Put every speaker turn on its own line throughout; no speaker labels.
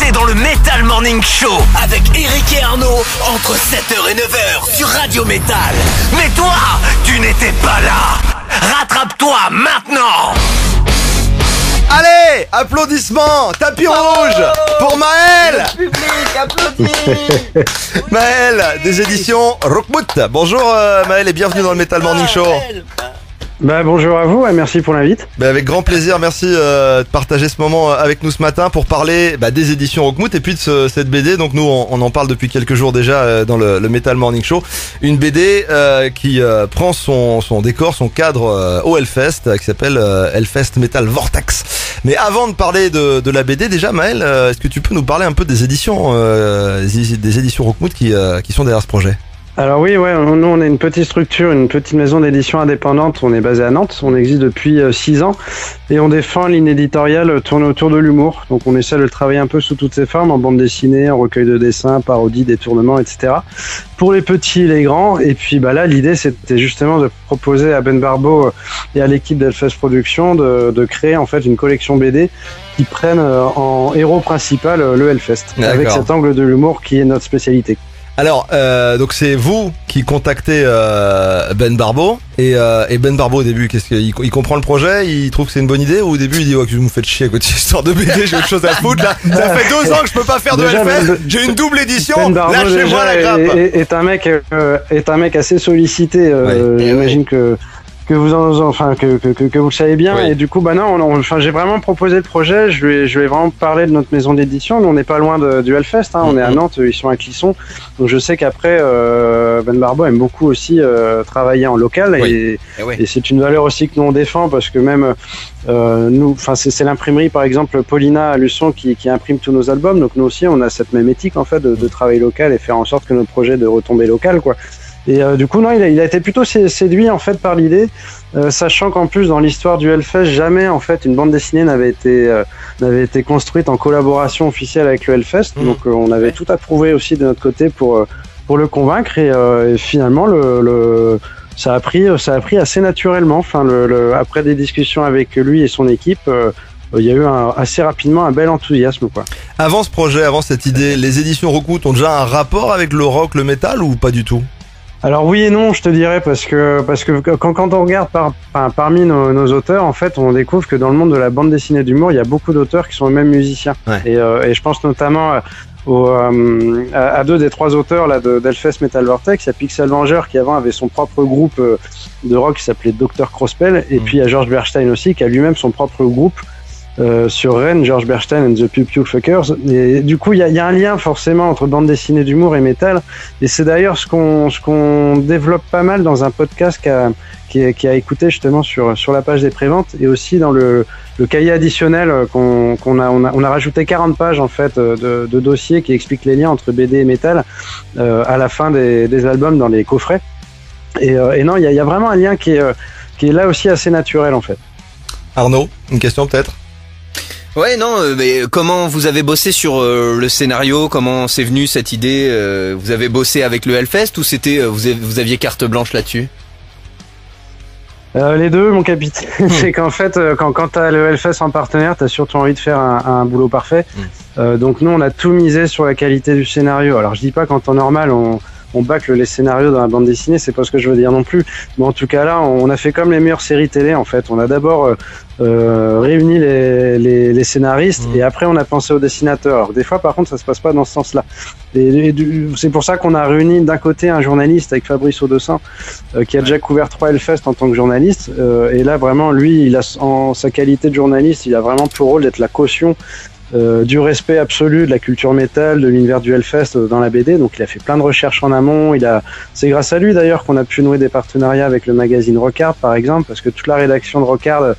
C'est dans le Metal Morning Show avec Eric et Arnaud entre 7h et 9h sur Radio Metal. Mais toi, tu n'étais pas là. Rattrape-toi maintenant.
Allez, applaudissements, tapis rouge pour Maël.
Le public applaudit.
Maël, des éditions Rockmout. Bonjour Maël et bienvenue dans le Metal Morning Show.
Bonjour à vous et merci pour l'invite.
Avec grand plaisir, merci de partager ce moment avec nous ce matin pour parler des éditions Rockmout et puis de cette BD. Donc nous on en parle depuis quelques jours déjà dans le Metal Morning Show. Une BD qui prend son décor, son cadre au Hellfest qui s'appelle Hellfest Metal Vortex. Mais avant de parler de la BD, déjà Maël, est-ce que tu peux nous parler un peu des éditions Rockmout qui sont derrière ce projet?
Alors oui, nous on est une petite structure, une petite maison d'édition indépendante, on est basé à Nantes, on existe depuis 6 ans et on défend une ligne éditoriale tournée autour de l'humour. Donc on essaie de le travailler un peu sous toutes ses formes, en bande dessinée, en recueil de dessins, parodie, détournement, etc. Pour les petits et les grands. Et puis là l'idée c'était justement de proposer à Ben Barbeau et à l'équipe d'Hellfest Productions de créer en fait une collection BD qui prenne en héros principal le Hellfest, avec cet angle de l'humour qui est notre spécialité.
Alors, donc c'est vous qui contactez Ben Barbeau et Ben Barbeau au début, qu'est-ce qu'il comprend le projet, il trouve que c'est une bonne idée ou au début il dit que vous me faites chier à côté de cette histoire de BD, j'ai autre chose à foutre là. Ça fait 2 ans que je peux pas faire de Hellfest, j'ai une double édition,
Ben Barbeau,
lâchez-moi la grappe.
Est un mec assez sollicité. J'imagine que vous que vous le savez bien. Oui. Et du coup, j'ai vraiment proposé le projet. Je lui ai vraiment parlé de notre maison d'édition. Nous, on n'est pas loin du Hellfest. On est à Nantes, ils sont à Clisson. Donc, je sais qu'après, Ben Barbeau aime beaucoup aussi travailler en local. Et c'est une valeur aussi que nous on défend parce que même c'est l'imprimerie par exemple Paulina à Luçon qui imprime tous nos albums. Donc nous aussi, on a cette même éthique en fait de travail local et faire en sorte que notre projet de retomber local, quoi. Et du coup, non, il a été plutôt séduit en fait par l'idée, sachant qu'en plus dans l'histoire du Hellfest, jamais en fait une bande dessinée n'avait été construite en collaboration officielle avec le Hellfest. Donc on avait tout approuvé aussi de notre côté pour le convaincre et finalement ça a pris assez naturellement. Après des discussions avec lui et son équipe. Il y a eu assez rapidement un bel enthousiasme, quoi.
Avant ce projet, avant cette idée, les éditions Rockmout ont déjà un rapport avec le rock, le métal ou pas du tout?
Alors oui et non, je te dirais, parce que quand on regarde parmi nos auteurs, en fait, on découvre que dans le monde de la bande dessinée d'humour, il y a beaucoup d'auteurs qui sont eux-mêmes musiciens. Ouais. Et je pense notamment à 2 des 3 auteurs là d'Hellfest Metal Vortex. Il y a Pixel Vengeur qui avant avait son propre groupe de rock qui s'appelait Dr Crosspell, et puis il y a George Bernstein aussi qui a lui-même son propre groupe. Sur Rennes, George Bernstein and the Pew Fuckers. Et du coup, il y a un lien forcément entre bande dessinée d'humour et métal. Et c'est d'ailleurs ce qu'on développe pas mal dans un podcast qui a écouté justement sur la page des préventes et aussi dans le cahier additionnel on a rajouté 40 pages en fait de dossiers qui expliquent les liens entre BD et métal à la fin des albums dans les coffrets. Et non, il y a vraiment un lien qui est là aussi assez naturel en fait.
Arnaud, une question peut-être?
Ouais, non, mais comment vous avez bossé sur le scénario? Comment c'est venu cette idée? Vous avez bossé avec le Hellfest ou c'était vous aviez carte blanche là-dessus?
Les deux, mon capitaine. C'est qu'en fait, quand t'as le Hellfest en partenaire, t'as surtout envie de faire un boulot parfait. Donc nous, on a tout misé sur la qualité du scénario. Alors je dis pas qu'en temps normal, on bâcle les scénarios dans la bande dessinée, c'est pas ce que je veux dire non plus. Mais en tout cas là, on a fait comme les meilleures séries télé en fait. On a d'abord réuni les scénaristes et après on a pensé aux dessinateurs. Alors des fois par contre ça se passe pas dans ce sens-là. Et c'est pour ça qu'on a réuni d'un côté un journaliste avec Fabrice Audessin qui a déjà couvert 3 Hellfest en tant que journaliste. Et là vraiment lui, il a en sa qualité de journaliste, il a vraiment pour rôle d'être la caution du respect absolu de la culture métal, de l'univers du Hellfest dans la BD. Donc il a fait plein de recherches en amont. C'est grâce à lui d'ailleurs qu'on a pu nouer des partenariats avec le magazine Rock'Hard par exemple, parce que toute la rédaction de Rock'Hard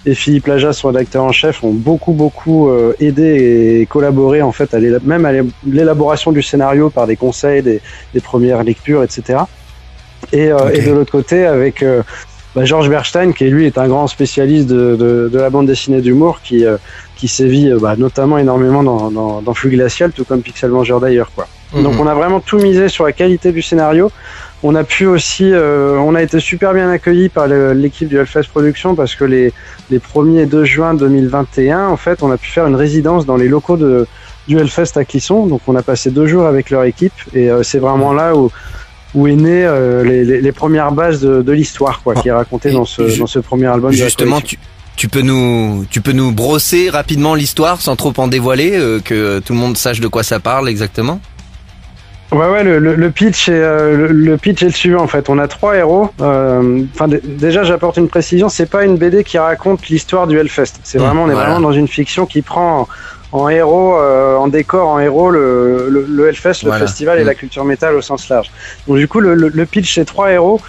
et Philippe Lajas, son rédacteur en chef, ont beaucoup aidé et collaboré en fait même à l'élaboration du scénario par des conseils, des premières lectures, etc. Et de l'autre côté avec George Bernstein qui lui est un grand spécialiste de la bande dessinée d'humour qui sévit notamment énormément dans Flux Glacial, tout comme Pixel Vengeur d'ailleurs, quoi. Donc on a vraiment tout misé sur la qualité du scénario. On a pu aussi, on a été super bien accueillis par l'équipe du Hellfest Productions parce que les 1er et 2 juin 2021, en fait, on a pu faire une résidence dans les locaux de du Hellfest à Clisson. Donc on a passé 2 jours avec leur équipe et c'est vraiment là où est né les premières bases de l'histoire, quoi, qui est racontée dans ce premier album.
Justement, tu peux nous brosser rapidement l'histoire sans trop en dévoiler, que tout le monde sache de quoi ça parle exactement.
Ouais, le pitch est le suivant, en fait. On a 3 héros. Déjà, j'apporte une précision. C'est pas une BD qui raconte l'histoire du Hellfest. C'est vraiment, on est vraiment dans une fiction qui prend en héros, en décor, en héros le Hellfest, le festival et la culture métal au sens large. Donc du coup, le pitch, c'est 3 héros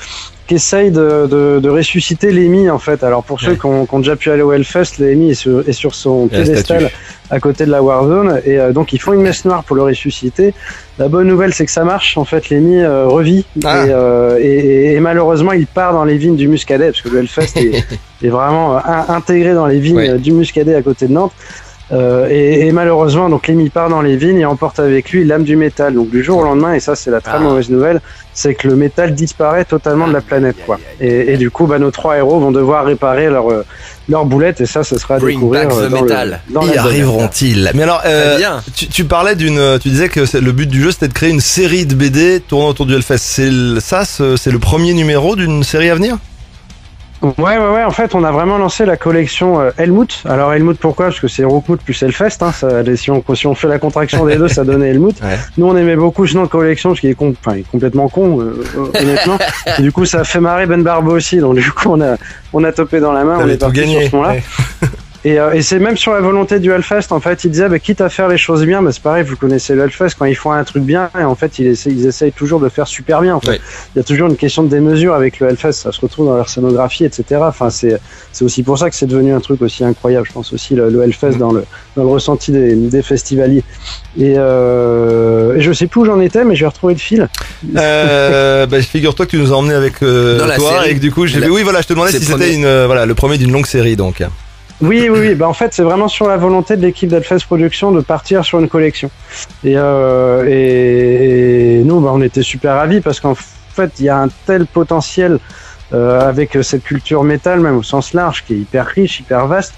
qui essayent de ressusciter Lemmy, en fait. Alors pour ceux qui ont déjà pu aller au Hellfest, Lemmy est sur son piédestal à côté de la Warzone, et donc ils font une messe noire pour le ressusciter. La bonne nouvelle, c'est que ça marche. En fait, Lemmy revit et malheureusement, il part dans les vignes du Muscadet, parce que le Hellfest est vraiment intégré dans les vignes du Muscadet à côté de Nantes. Et malheureusement, donc Lemmy part dans les vignes et emporte avec lui l'âme du métal. Donc du jour au lendemain, et ça c'est la très mauvaise nouvelle, c'est que le métal disparaît totalement de la planète, quoi. Et du coup, nos 3 héros vont devoir réparer leur boulette, et ça sera à découvrir
dans Y arriveront-ils? Mais alors, tu parlais tu disais que le but du jeu c'était de créer une série de BD tournant autour du Hellfest. C'est le premier numéro d'une série à venir?
Ouais. En fait, on a vraiment lancé la collection Helmut. Alors Helmut, pourquoi? Parce que c'est Rockmut plus Hellfest. Hein, si on fait la contraction des deux, ça donnait Helmut. Nous, on aimait beaucoup ce nom de collection parce qu'il est il est complètement con, honnêtement. Et du coup, ça a fait marrer Ben Barbo aussi. Donc du coup, on a topé dans la main. On est parti sur ce nom-là. Et c'est même sur la volonté du Hellfest, en fait, ils disaient, quitte à faire les choses bien, c'est pareil, vous connaissez le Hellfest, quand ils font un truc bien, et en fait, ils essayent toujours de faire super bien, en fait. Il y a toujours une question de démesure avec le Hellfest, ça se retrouve dans leur scénographie, etc. Enfin, c'est aussi pour ça que c'est devenu un truc aussi incroyable, je pense aussi, le Hellfest dans le ressenti des festivaliers. Et je sais plus où j'en étais, mais j'ai retrouvé le fil.
Figure-toi que tu nous as emmené avec toi, et que du coup, je te demandais si c'était le premier d'une longue série, donc.
Oui. En fait, c'est vraiment sur la volonté de l'équipe d'Hellfest Productions de partir sur une collection. Et nous, on était super ravis parce qu'en fait, il y a un tel potentiel avec cette culture métal, même au sens large, qui est hyper riche, hyper vaste,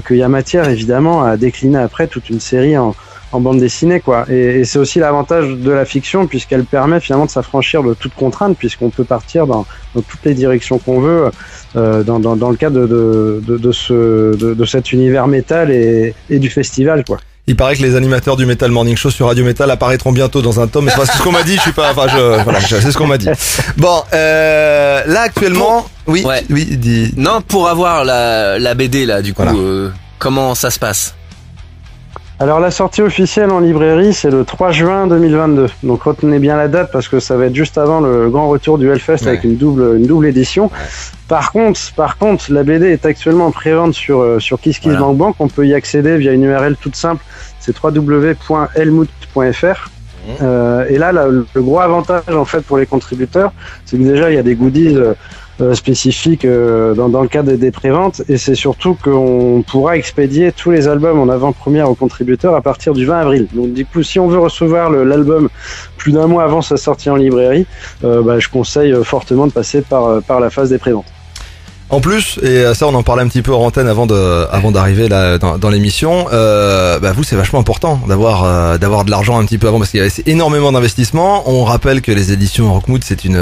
qu'il y a matière évidemment à décliner après toute une série en bande dessinée, quoi. Et c'est aussi l'avantage de la fiction, puisqu'elle permet finalement de s'affranchir de toute contrainte, puisqu'on peut partir dans toutes les directions qu'on veut dans le cadre de cet univers métal et du festival, quoi.
Il paraît que les animateurs du Metal Morning Show sur Radio Metal apparaîtront bientôt dans un tome, mais c'est ce qu'on m'a dit, c'est ce qu'on m'a dit. Bon, là actuellement, dis.
Non, pour avoir la BD là, du coup, comment ça se passe?
Alors la sortie officielle en librairie, c'est le 3 juin 2022. Donc retenez bien la date parce que ça va être juste avant le grand retour du Hellfest avec une double édition. Par contre, la BD est actuellement en pré-vente sur KissKissBankBank. On peut y accéder via une URL toute simple, c'est www.helmut.fr. Et là, le gros avantage en fait pour les contributeurs, c'est que déjà il y a des goodies spécifiques dans le cadre des préventes, et c'est surtout qu'on pourra expédier tous les albums en avant-première aux contributeurs à partir du 20 avril. Donc du coup, si on veut recevoir l'album plus d'un mois avant sa sortie en librairie, je conseille fortement de passer par la phase des préventes.
En plus, et ça on en parlait un petit peu en antenne avant d'arriver là dans l'émission, vous c'est vachement important d'avoir de l'argent un petit peu avant parce qu'il y a énormément d'investissements. On rappelle que les éditions Rockmut c'est une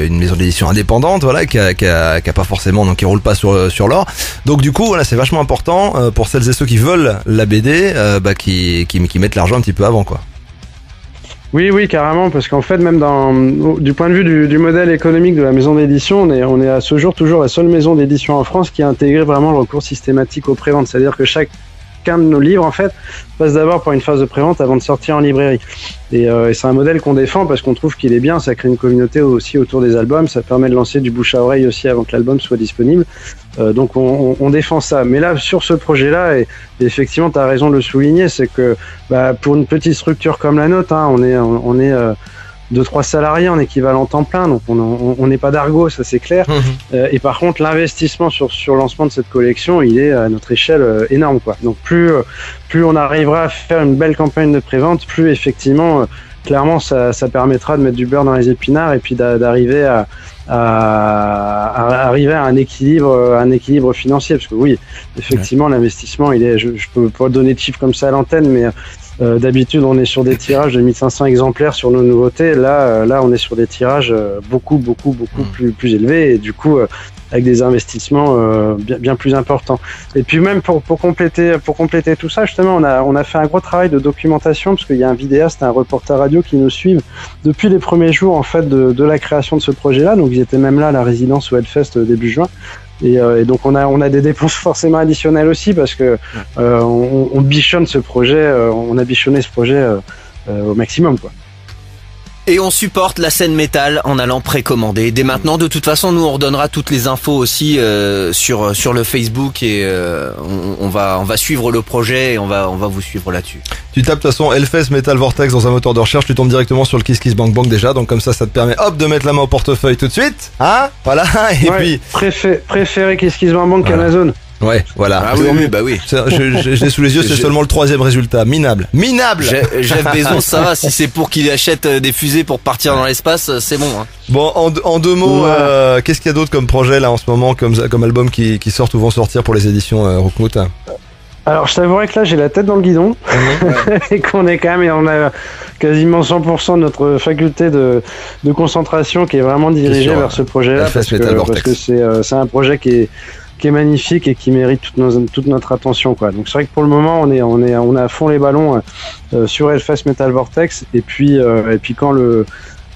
maison d'édition indépendante, qui a pas forcément, donc qui roule pas sur l'or. Donc du coup c'est vachement important pour celles et ceux qui veulent la BD, qui mettent l'argent un petit peu avant, quoi.
Oui, carrément, parce qu'en fait, même du point de vue du modèle économique de la maison d'édition, on est à ce jour toujours la seule maison d'édition en France qui a intégré vraiment le recours systématique aux préventes. C'est-à-dire que chacun de nos livres, en fait, passe d'abord par une phase de prévente avant de sortir en librairie. Et c'est un modèle qu'on défend parce qu'on trouve qu'il est bien, ça crée une communauté aussi autour des albums, ça permet de lancer du bouche à oreille aussi avant que l'album soit disponible. Donc on défend ça. Mais là, sur ce projet-là, et effectivement, tu as raison de le souligner, c'est que pour une petite structure comme la nôtre, on est 2-3 salariés en équivalent temps plein, donc on n'est pas d'argot, ça c'est clair. Et par contre, l'investissement sur le lancement de cette collection, il est à notre échelle énorme, quoi. Donc plus on arrivera à faire une belle campagne de prévente, plus effectivement, clairement, ça permettra de mettre du beurre dans les épinards et puis d'arriver arriver à un équilibre financier. Parce que oui, effectivement, l'investissement, je peux pas donner de chiffres comme ça à l'antenne, mais d'habitude, on est sur des tirages de 1500 exemplaires sur nos nouveautés. Là, on est sur des tirages beaucoup plus élevés, et du coup, avec des investissements bien plus importants. Et puis même pour compléter tout ça, justement, on a fait un gros travail de documentation, parce qu'il y a un vidéaste, un reporter radio qui nous suivent depuis les premiers jours en fait de la création de ce projet-là. Donc ils étaient même là à la résidence au Hellfest début juin. Et donc on a des dépenses forcément additionnelles aussi, parce que on bichonne ce projet, on a bichonné ce projet au maximum, quoi.
Et on supporte la scène métal en allant précommander. Dès maintenant, de toute façon, nous on redonnera toutes les infos aussi sur le Facebook, et on va suivre le projet, et on va vous suivre là-dessus.
Tu tapes de toute façon Hellfest Metal Vortex dans un moteur de recherche, tu tombes directement sur le Kiss Kiss Bang Bang déjà, donc comme ça te permet de mettre la main au portefeuille tout de suite, hein, voilà. Et puis
préféré Kiss Kiss Bang Bang qu'Amazon.
Ouais, voilà.
Ah oui, bah oui.
Je l'ai sous les yeux, c'est seulement le 3e résultat. Minable.
Jeff Bezos, ça va, si c'est pour qu'il achète des fusées pour partir dans l'espace, c'est bon. Hein.
Bon, en 2 mots, qu'est-ce qu'il y a d'autre comme projet là en ce moment, comme album qui sortent ou vont sortir pour les éditions Rockmout?
Alors, je t'avouerais que là, j'ai la tête dans le guidon, et qu'on est quand même, et on a quasiment 100% de notre faculté de concentration qui est vraiment dirigée vers ce projet-là, parce que c'est un projet qui est magnifique et qui mérite toute notre attention, quoi. Donc c'est vrai que pour le moment on est à fond les ballons sur Hellfest Metal Vortex, et puis quand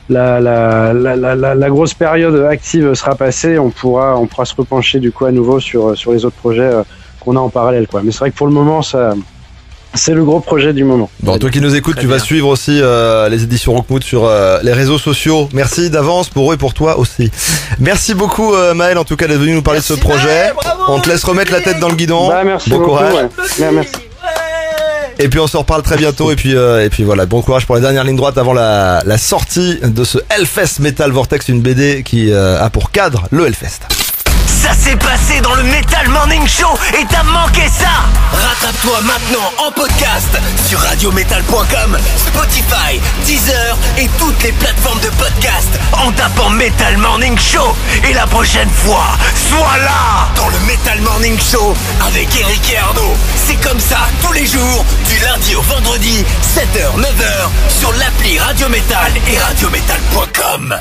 la grosse période active sera passée, on pourra se repencher du coup à nouveau sur les autres projets qu'on a en parallèle, quoi. Mais c'est vrai que pour le moment c'est le gros projet du moment.
Bon, toi qui nous écoutes, tu vas suivre aussi les éditions Rockmout sur les réseaux sociaux. Merci d'avance pour eux et pour toi aussi. Merci beaucoup Maël, en tout cas d'être venu nous parler de ce projet. On te laisse remettre la tête dans le guidon.
Merci
bon
beaucoup,
courage.
Ouais, merci.
Et puis on se reparle très bientôt, et puis voilà, bon courage pour les dernières lignes droites avant la sortie de ce Hellfest Metal Vortex, une BD qui a pour cadre le Hellfest.
Ça s'est passé dans le Metal Morning Show et t'as manqué ça. Rattrape-toi maintenant en podcast sur radiometal.com, Spotify, Deezer et toutes les plateformes de podcast en tapant Metal Morning Show. Et la prochaine fois, sois là dans le Metal Morning Show avec Eric et Arnaud. C'est comme ça tous les jours, du lundi au vendredi, 7h, 9h sur l'appli Radio Metal et radiometal.com.